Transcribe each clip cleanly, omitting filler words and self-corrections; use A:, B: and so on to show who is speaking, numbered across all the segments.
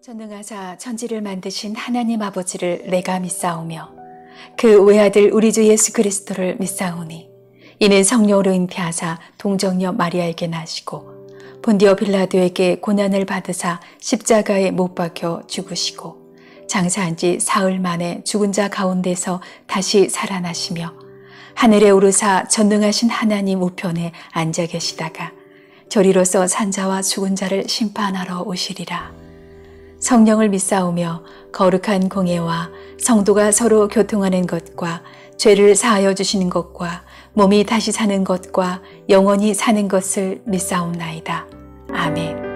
A: 전능하사 천지를 만드신 하나님 아버지를 내가 믿사오며 그 외아들 우리 주 예수 그리스도를 믿사오니 이는 성령으로 잉태하사 동정녀 마리아에게 나시고 본디오 빌라도에게 고난을 받으사 십자가에 못 박혀 죽으시고 장사한 지 사흘 만에 죽은 자 가운데서 다시 살아나시며 하늘에 오르사 전능하신 하나님 우편에 앉아 계시다가 저리로서 산자와 죽은 자를 심판하러 오시리라. 성령을 믿사오며 거룩한 공예와 성도가 서로 교통하는 것과 죄를 사하여 주시는 것과 몸이 다시 사는 것과 영원히 사는 것을 믿사옵나이다. 아멘.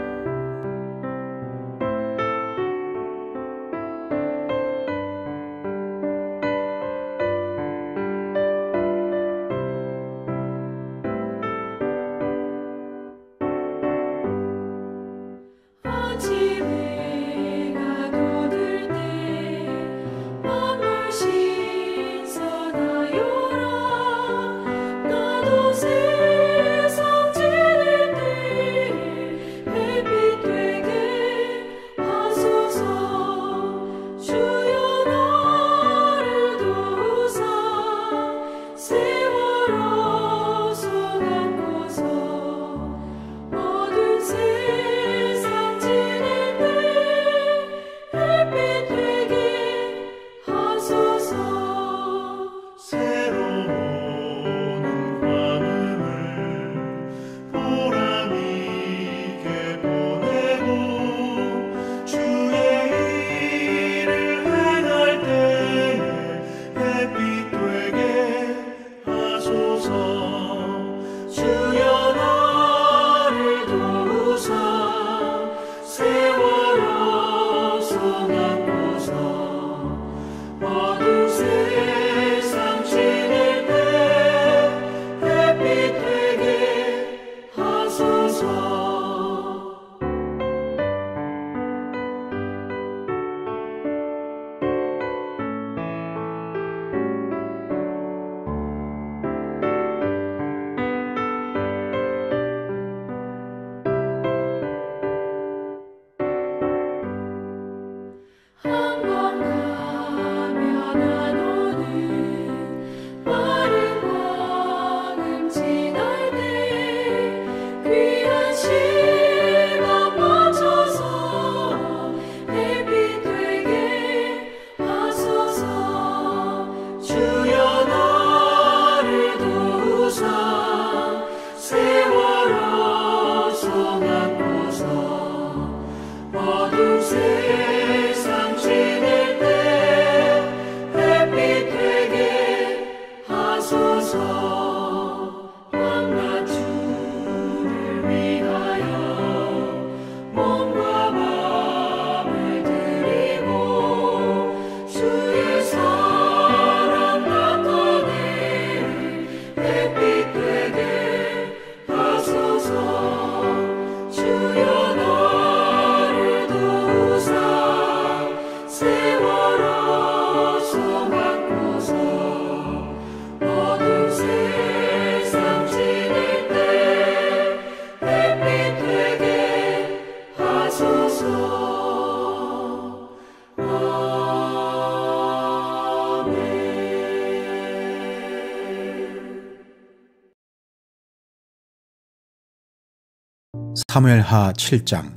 B: 사무엘하 7장.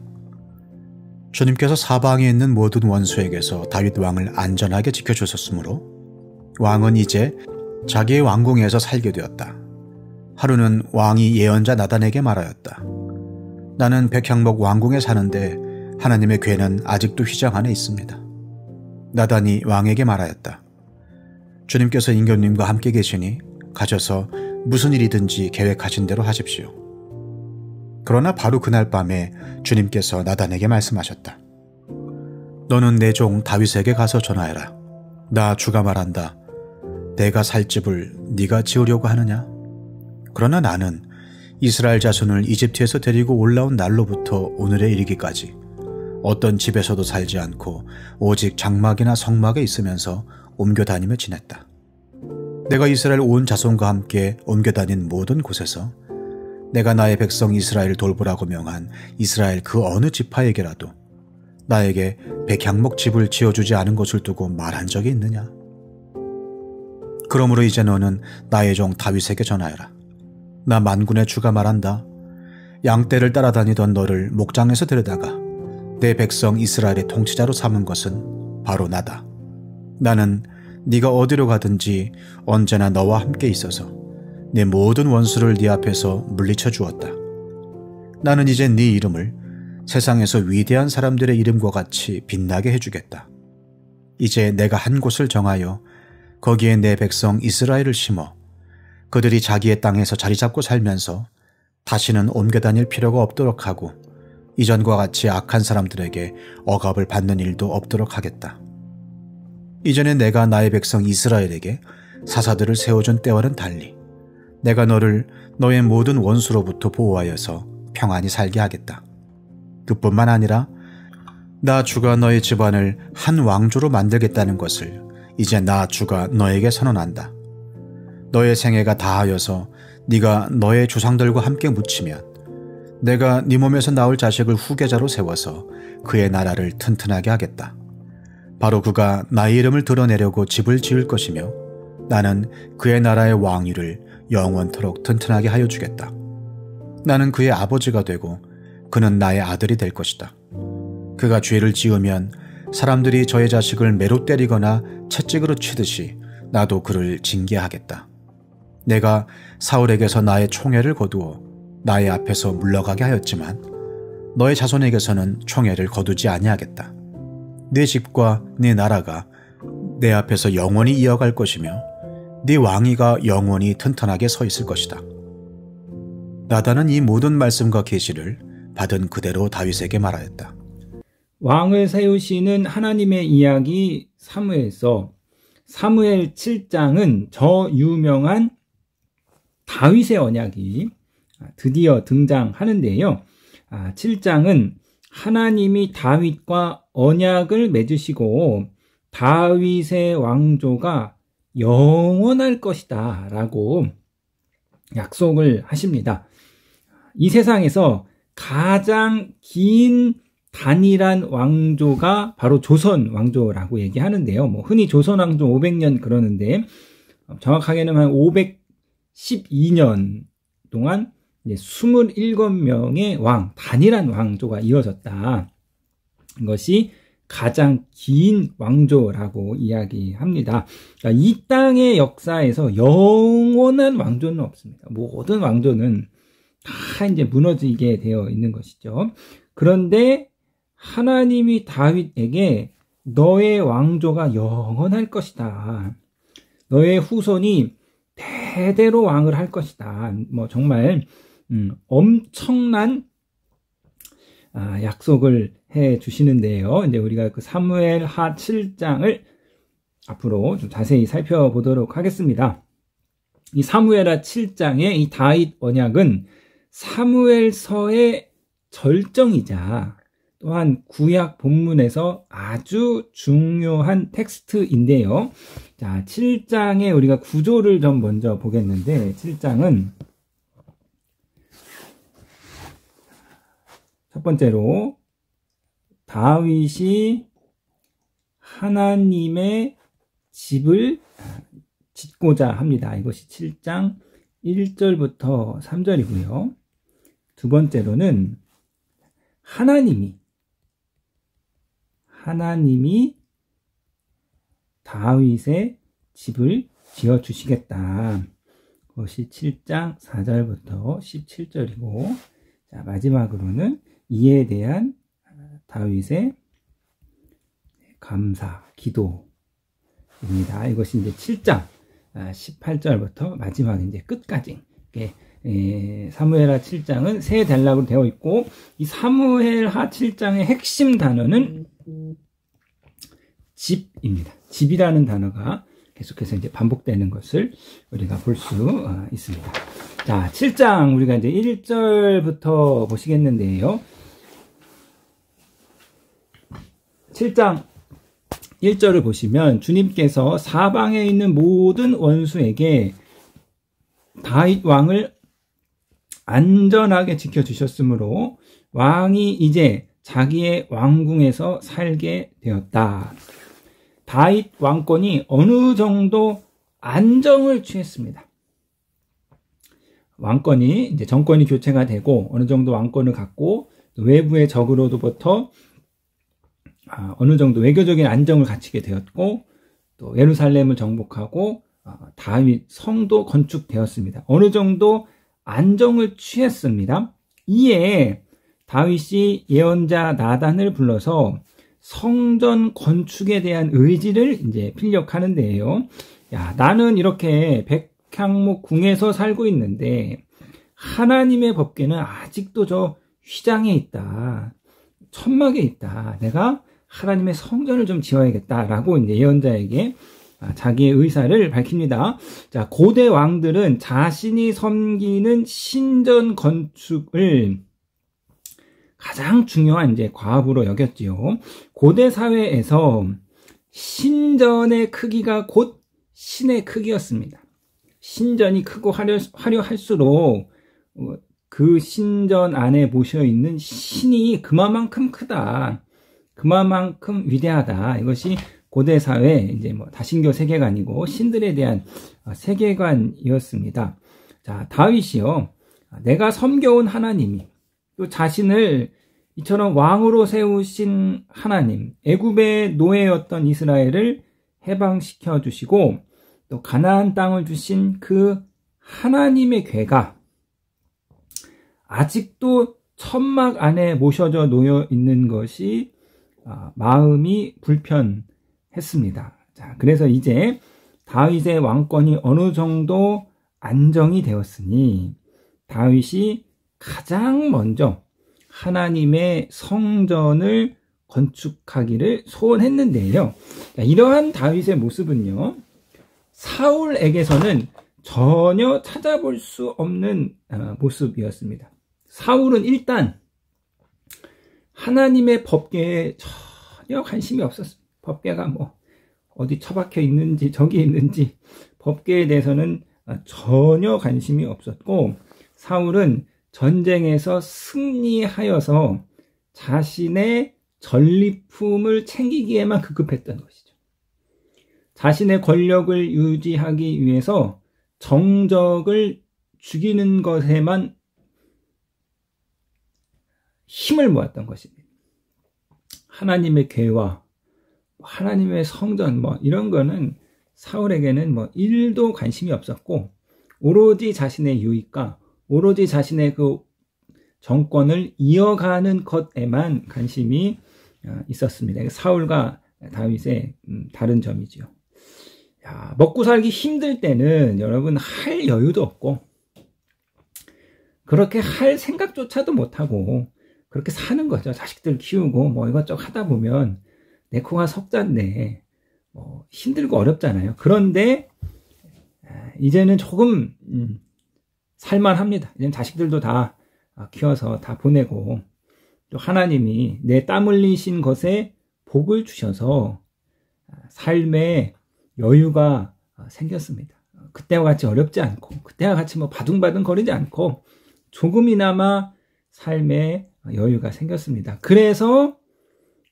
B: 주님께서 사방에 있는 모든 원수에게서 다윗 왕을 안전하게 지켜주셨으므로 왕은 이제 자기의 왕궁에서 살게 되었다. 하루는 왕이 예언자 나단에게 말하였다. 나는 백향목 왕궁에 사는데 하나님의 궤는 아직도 휘장 안에 있습니다. 나단이 왕에게 말하였다. 주님께서 임금님과 함께 계시니 가셔서 무슨 일이든지 계획하신 대로 하십시오. 그러나 바로 그날 밤에 주님께서 나단에게 말씀하셨다. 너는 내 종 다윗에게 가서 전하해라. 나 주가 말한다. 내가 살 집을 네가 지으려고 하느냐? 그러나 나는 이스라엘 자손을 이집트에서 데리고 올라온 날로부터 오늘에 이르기까지 어떤 집에서도 살지 않고 오직 장막이나 성막에 있으면서 옮겨 다니며 지냈다. 내가 이스라엘 온 자손과 함께 옮겨 다닌 모든 곳에서 내가 나의 백성 이스라엘을 돌보라고 명한 이스라엘 그 어느 지파에게라도 나에게 백향목 집을 지어주지 않은 것을 두고 말한 적이 있느냐? 그러므로 이제 너는 나의 종 다윗에게 전하여라. 나 만군의 주가 말한다. 양떼를 따라다니던 너를 목장에서 데려다가 내 백성 이스라엘의 통치자로 삼은 것은 바로 나다. 나는 네가 어디로 가든지 언제나 너와 함께 있어서 내 모든 원수를 네 앞에서 물리쳐 주었다. 나는 이제 네 이름을 세상에서 위대한 사람들의 이름과 같이 빛나게 해주겠다. 이제 내가 한 곳을 정하여 거기에 내 백성 이스라엘을 심어 그들이 자기의 땅에서 자리 잡고 살면서 다시는 옮겨 다닐 필요가 없도록 하고 이전과 같이 악한 사람들에게 억압을 받는 일도 없도록 하겠다. 이전에 내가 나의 백성 이스라엘에게 사사들을 세워준 때와는 달리 내가 너를 너의 모든 원수로부터 보호하여서 평안히 살게 하겠다. 그뿐만 아니라 나 주가 너의 집안을 한 왕조로 만들겠다는 것을 이제 나 주가 너에게 선언한다. 너의 생애가 다하여서 네가 너의 조상들과 함께 묻히면 내가 네 몸에서 나올 자식을 후계자로 세워서 그의 나라를 튼튼하게 하겠다. 바로 그가 나의 이름을 드러내려고 집을 지을 것이며 나는 그의 나라의 왕위를 영원토록 튼튼하게 하여 주겠다. 나는 그의 아버지가 되고 그는 나의 아들이 될 것이다. 그가 죄를 지으면 사람들이 저의 자식을 매로 때리거나 채찍으로 치듯이 나도 그를 징계하겠다. 내가 사울에게서 나의 총애를 거두어 나의 앞에서 물러가게 하였지만 너의 자손에게서는 총애를 거두지 아니하겠다. 네 집과 네 나라가 내 앞에서 영원히 이어갈 것이며 네 왕위가 영원히 튼튼하게 서 있을 것이다. 나단은 이 모든 말씀과 계시를 받은 그대로 다윗에게 말하였다.
C: 왕을 세우시는 하나님의 이야기 사무엘서 사무엘 7장은 저 유명한 다윗의 언약이 드디어 등장하는데요. 7장은 하나님이 다윗과 언약을 맺으시고 다윗의 왕조가 영원할 것이다 라고 약속을 하십니다. 이 세상에서 가장 긴 단일한 왕조가 바로 조선 왕조라고 얘기하는데요. 흔히 조선 왕조 500년 그러는데 정확하게는 한 512년 동안 27명의 왕, 단일한 왕조가 이어졌다. 이것이 가장 긴 왕조라고 이야기합니다. 그러니까 이 땅의 역사에서 영원한 왕조는 없습니다. 모든 왕조는 다 이제 무너지게 되어 있는 것이죠. 그런데 하나님이 다윗에게 너의 왕조가 영원할 것이다. 너의 후손이 대대로 왕을 할 것이다. 정말 엄청난 약속을 해 주시는데요. 이제 우리가 그 사무엘하 7장을 앞으로 좀 자세히 살펴보도록 하겠습니다. 이 사무엘하 7장의 이 다윗 언약은 사무엘서의 절정이자 또한 구약 본문에서 아주 중요한 텍스트인데요. 자, 7장의 우리가 구조를 좀 먼저 보겠는데 7장은 첫 번째로 다윗이 하나님의 집을 짓고자 합니다. 이것이 7장 1절부터 3절이고요. 두 번째로는 하나님이 다윗의 집을 지어주시겠다. 그것이 7장 4절부터 17절이고, 자, 마지막으로는 이에 대한 다윗의 감사, 기도입니다. 이것이 이제 7장 18절부터 마지막 이제 끝까지. 사무엘하 7장은 세 단락으로 되어 있고, 이 사무엘하 7장의 핵심 단어는 집입니다. 집이라는 단어가 계속해서 이제 반복되는 것을 우리가 볼 수 있습니다. 자, 7장 우리가 이제 1절부터 보시겠는데요. 7장 1절을 보시면 주님께서 사방에 있는 모든 원수에게 다윗 왕을 안전하게 지켜주셨으므로 왕이 이제 자기의 왕궁에서 살게 되었다. 다윗 왕권이 어느 정도 안정을 취했습니다. 왕권이 이제 정권이 교체가 되고 어느 정도 왕권을 갖고 외부의 적으로부터 어느 정도 외교적인 안정을 갖추게 되었고 또 예루살렘을 정복하고 다윗 성도 건축되었습니다. 어느 정도 안정을 취했습니다. 이에 다윗이 예언자 나단을 불러서 성전 건축에 대한 의지를 이제 필력하는데요. 야, 나는 이렇게 백향목 궁에서 살고 있는데 하나님의 법궤는 아직도 저 휘장에 있다. 천막에 있다. 내가 하나님의 성전을 좀 지어야겠다라고 이제 예언자에게 자기의 의사를 밝힙니다. 자, 고대 왕들은 자신이 섬기는 신전 건축을 가장 중요한 이제 과업으로 여겼지요. 고대 사회에서 신전의 크기가 곧 신의 크기였습니다. 신전이 크고 화려할수록 그 신전 안에 모셔 있는 신이 그만큼 크다. 그만큼 위대하다. 이것이 고대 사회 이제 다신교 세계관이고 신들에 대한 세계관이었습니다. 자, 다윗이요. 내가 섬겨온 하나님이 또 자신을 이처럼 왕으로 세우신 하나님, 애굽의 노예였던 이스라엘을 해방시켜 주시고 또 가나안 땅을 주신 그 하나님의 궤가 아직도 천막 안에 모셔져 놓여 있는 것이 마음이 불편했습니다. 자, 그래서 이제 다윗의 왕권이 어느 정도 안정이 되었으니 다윗이 가장 먼저 하나님의 성전을 건축하기를 소원했는데요. 자, 이러한 다윗의 모습은요, 사울에게서는 전혀 찾아볼 수 없는 모습이었습니다. 사울은 일단 하나님의 법궤에 전혀 관심이 없었습니다. 법궤가 어디 처박혀 있는지 저기 있는지 법궤에 대해서는 전혀 관심이 없었고 사울은 전쟁에서 승리하여서 자신의 전리품을 챙기기에만 급급했던 것이죠. 자신의 권력을 유지하기 위해서 정적을 죽이는 것에만 힘을 모았던 것입니다. 하나님의 궤와 하나님의 성전 이런 거는 사울에게는 1도 관심이 없었고 오로지 자신의 유익과 오로지 자신의 그 정권을 이어가는 것에만 관심이 있었습니다. 사울과 다윗의 다른 점이죠. 야, 먹고 살기 힘들 때는 여러분 할 여유도 없고 그렇게 할 생각조차도 못하고 그렇게 사는 거죠. 자식들 키우고 이것저것 하다 보면 내 코가 석잔데 힘들고 어렵잖아요. 그런데 이제는 조금 살만합니다. 이제는 자식들도 다 키워서 다 보내고 또 하나님이 내 땀 흘리신 것에 복을 주셔서 삶에 여유가 생겼습니다. 그때와 같이 어렵지 않고 그때와 같이 바둥바둥 거리지 않고 조금이나마 삶에 여유가 생겼습니다. 그래서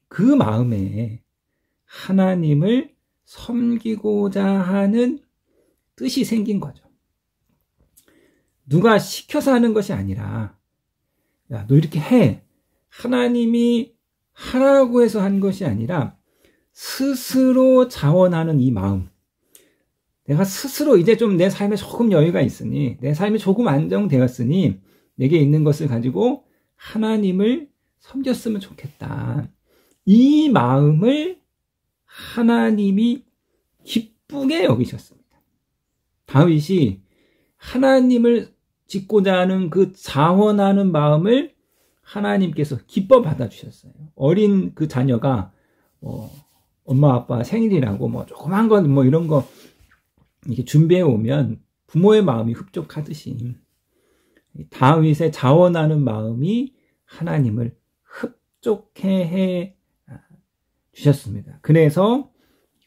C: 그 마음에 하나님을 섬기고자 하는 뜻이 생긴 거죠. 누가 시켜서 하는 것이 아니라 야, 너 이렇게 해. 하나님이 하라고 해서 한 것이 아니라 스스로 자원하는 이 마음. 내가 스스로 이제 좀 내 삶에 조금 여유가 있으니 내 삶이 조금 안정되었으니 내게 있는 것을 가지고 하나님을 섬겼으면 좋겠다. 이 마음을 하나님이 기쁘게 여기셨습니다. 다윗이 하나님을 짓고자 하는 그 자원하는 마음을 하나님께서 기뻐 받아주셨어요. 어린 그 자녀가 엄마 아빠 생일이라고 조그만 건 이런 거 이렇게 준비해 오면 부모의 마음이 흡족하듯이 다윗의 자원하는 마음이 하나님을 흡족해 해 주셨습니다. 그래서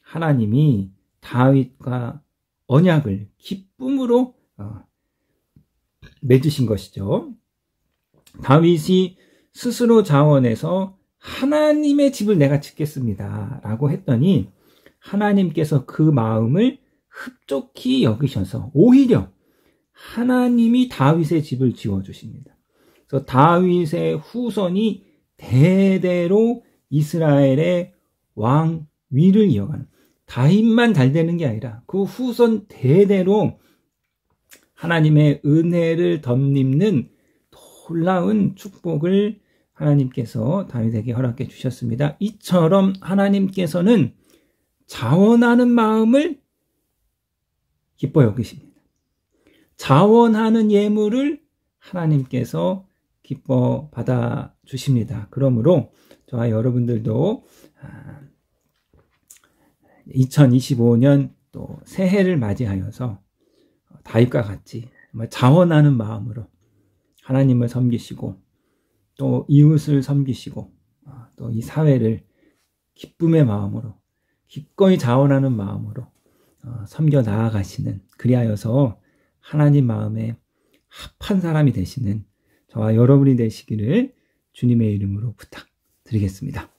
C: 하나님이 다윗과 언약을 기쁨으로 맺으신 것이죠. 다윗이 스스로 자원해서 하나님의 집을 내가 짓겠습니다 라고 했더니 하나님께서 그 마음을 흡족히 여기셔서 오히려 하나님이 다윗의 집을 지어주십니다. 그래서 다윗의 후손이 대대로 이스라엘의 왕위를 이어가는, 다윗만 잘 되는 게 아니라 그 후손 대대로 하나님의 은혜를 덧입는 놀라운 축복을 하나님께서 다윗에게 허락해 주셨습니다. 이처럼 하나님께서는 자원하는 마음을 기뻐 여기십니다. 자원하는 예물을 하나님께서 기뻐 받아 주십니다. 그러므로 저와 여러분들도 2025년 또 새해를 맞이하여서 다윗과 같이 정말 자원하는 마음으로 하나님을 섬기시고 또 이웃을 섬기시고 또 이 사회를 기쁨의 마음으로 기꺼이 자원하는 마음으로 섬겨 나아가시는, 그리하여서 하나님 마음에 합한 사람이 되시는 저와 여러분이 되시기를 주님의 이름으로 부탁드리겠습니다.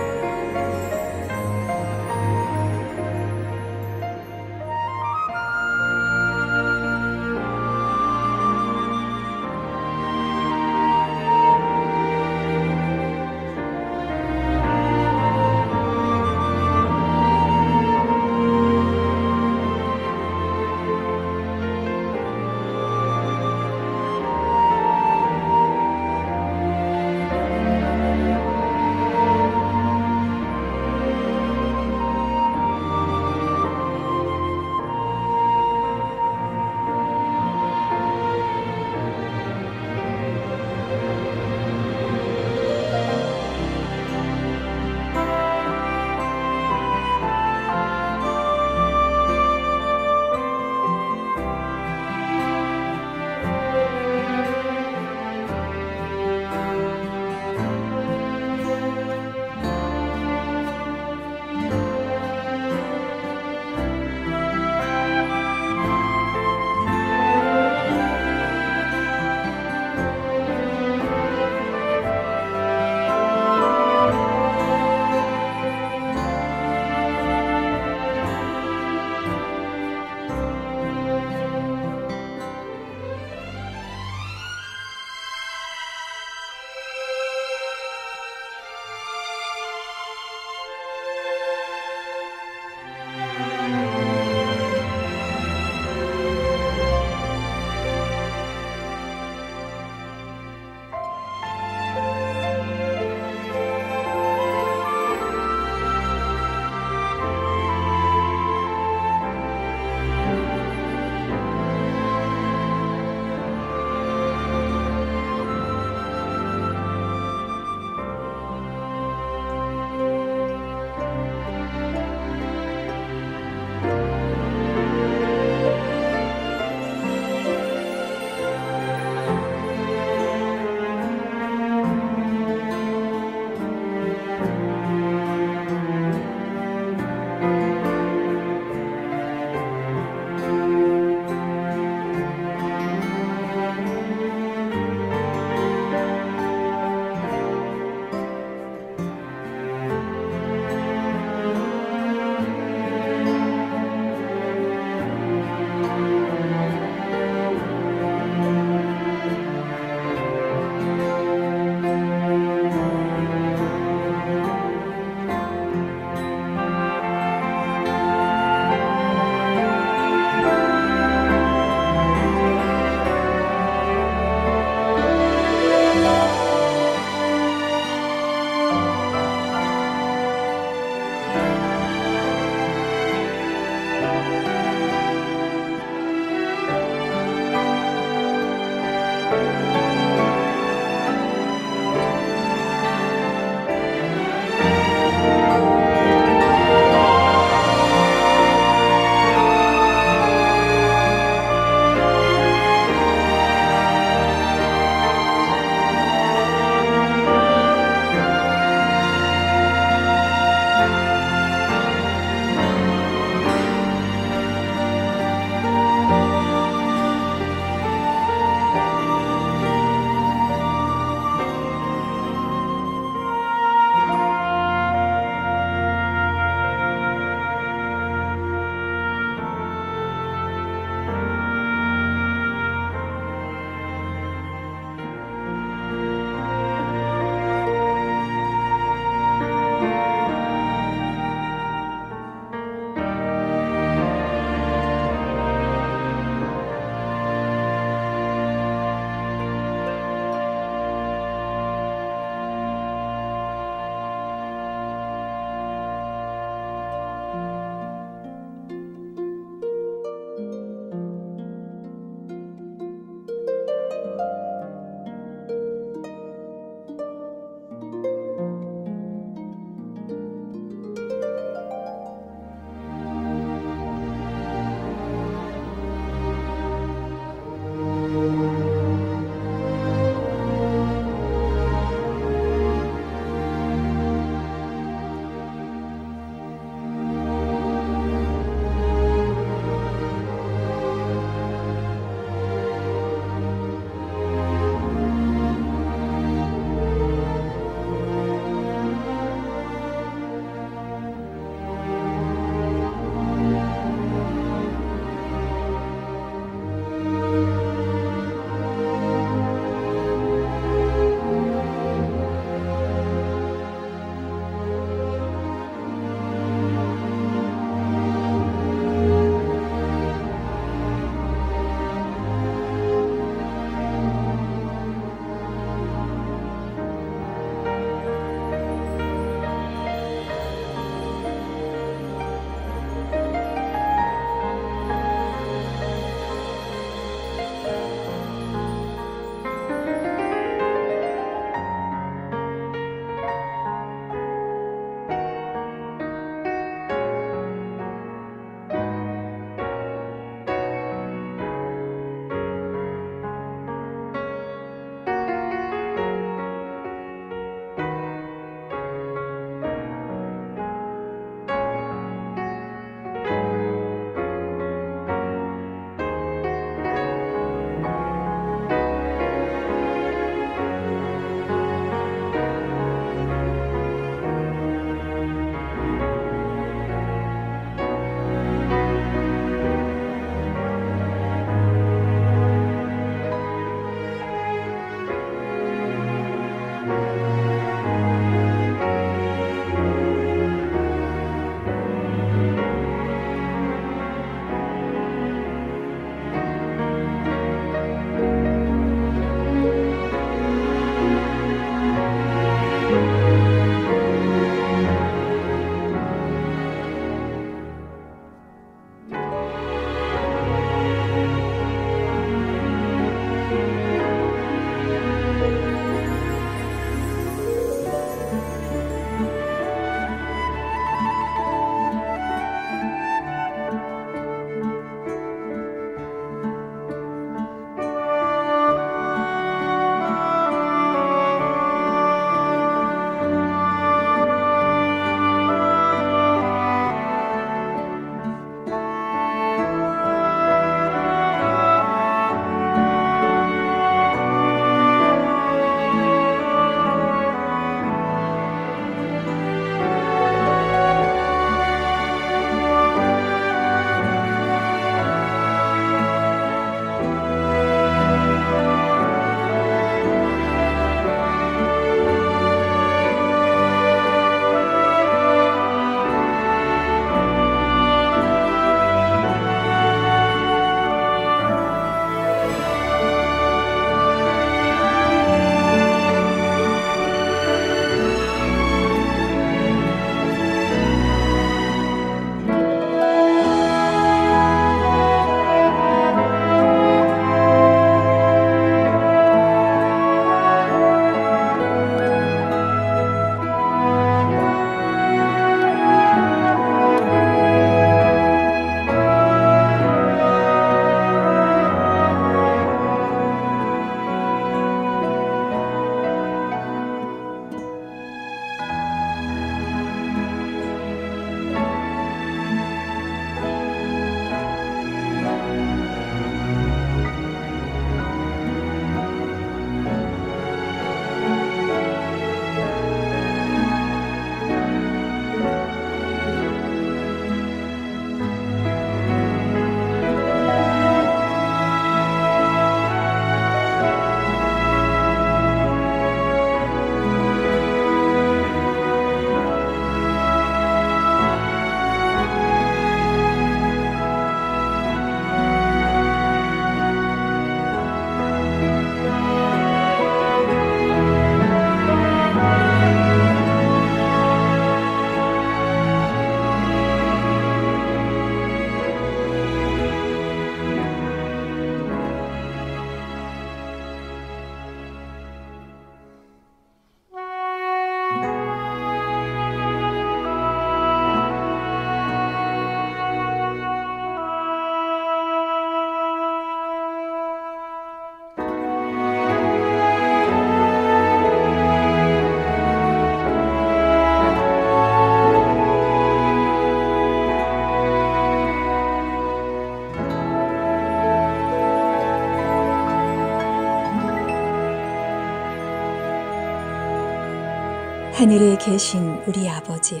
A: 하늘에 계신 우리 아버지여,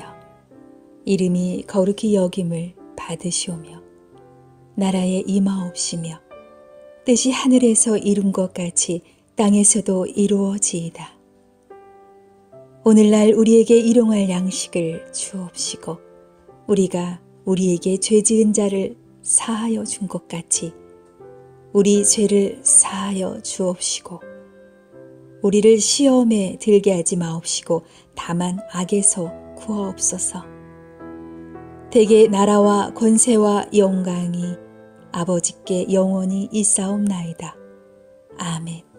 A: 이름이 거룩히 여김을 받으시오며 나라에 임하옵시며 뜻이 하늘에서 이룬 것 같이 땅에서도 이루어지이다. 오늘날 우리에게 일용할 양식을 주옵시고 우리가 우리에게 죄 지은 자를 사하여 준 것 같이 우리 죄를 사하여 주옵시고 우리를 시험에 들게 하지 마옵시고 다만 악에서 구하옵소서. 대개 나라와 권세와 영광이 아버지께 영원히 있사옵나이다. 아멘.